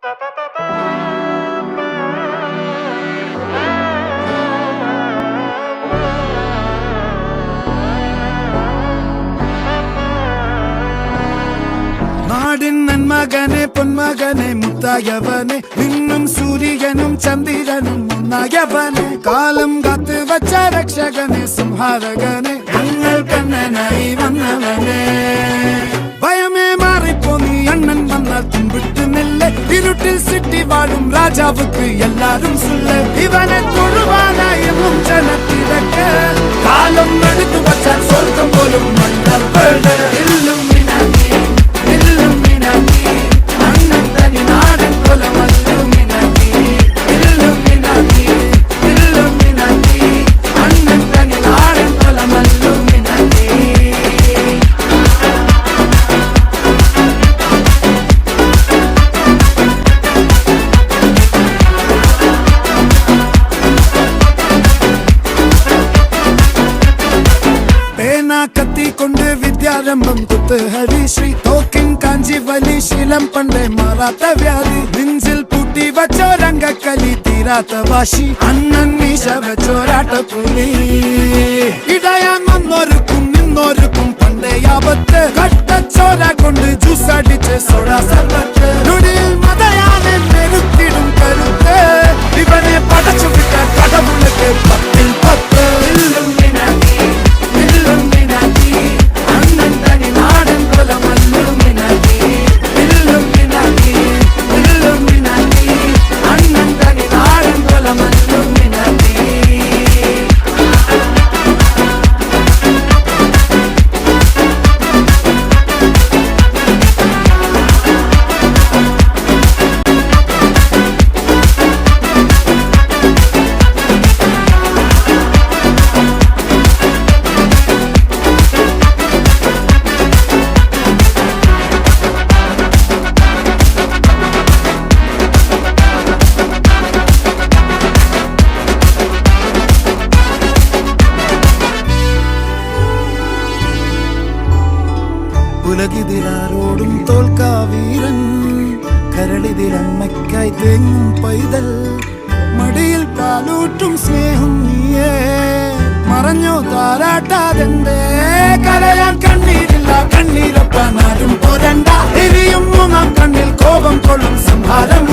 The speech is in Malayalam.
നാടിൻ നന്മകനെ പൊന്മകനെ മുത്തായവനെ നിന്നും സൂര്യനും ചന്ദ്രനും ഒന്നായവനെ കാലം കാത്ത് വച്ച രക്ഷകനെ സംഹാരകനെ ഞങ്ങൾ കണ്ണനായി വന്നവനെ ഭയമേ മാറിപ്പോ നീ അണ്ണൻ വന്നാൽ തുമ്പിട്ട് നെല്ല് ഇരുട്ടിൽ സിറ്റി വാഴും രാജാവുക്ക് എല്ലാരും സുല്ല് ഇവനെ തൊഴുവാനായി എന്നും ജനത്തിരക്ക് കാലം എടുത്തു വച്ചാൽ സ്വർഗം പോലും മണ്ണർപ്പേട് കത്തിക്കൊണ്ട് വിദ്യാരംഭം കുത്ത് ഹരിശ്രീ തോക്കിൻ കാഞ്ചി വലി ശീലം പണ്ടേ മാറാത്ത വ്യാധി നെഞ്ചിൽ പൂട്ടി വച്ചോരംഗക്കലി തീരാത്ത വാശി അണ്ണൻ മീശ വെച്ചോരാട്ടപ്പുലി ഇടയാങ്ങൊന്നൊരുക്കും നിന്നൊരുക്കും പണ്ടേ ആപത്ത് കട്ടച്ചോര കൊണ്ട് ജ്യൂസ് അടിച്ച് സോഡാ സർബത്ത് നുടിയിൽ മതയാനെ മെരുത്തിടും കരുത്ത് ഇവനെ പടച്ചു വിട്ട കടവുള്ളക്ക് 10-10 ഉലകിതിരാരോടും തോൽക്കാവീരൻ കരളിതിരമ്മയ്ക്കായി തേങ്ങും പൈതൽ മടിയിൽ പാലൂട്ടും സ്നേഹം നീയേ മറഞ്ഞോ താരാട്ടാതെന്തേ കരയാൻ കണ്ണീരില്ല കണ്ണീരൊപ്പാൻ ആരും പോരണ്ട എരിയും മൂന്നാം കണ്ണിൽ കോപം കൊള്ളും സംഹാരം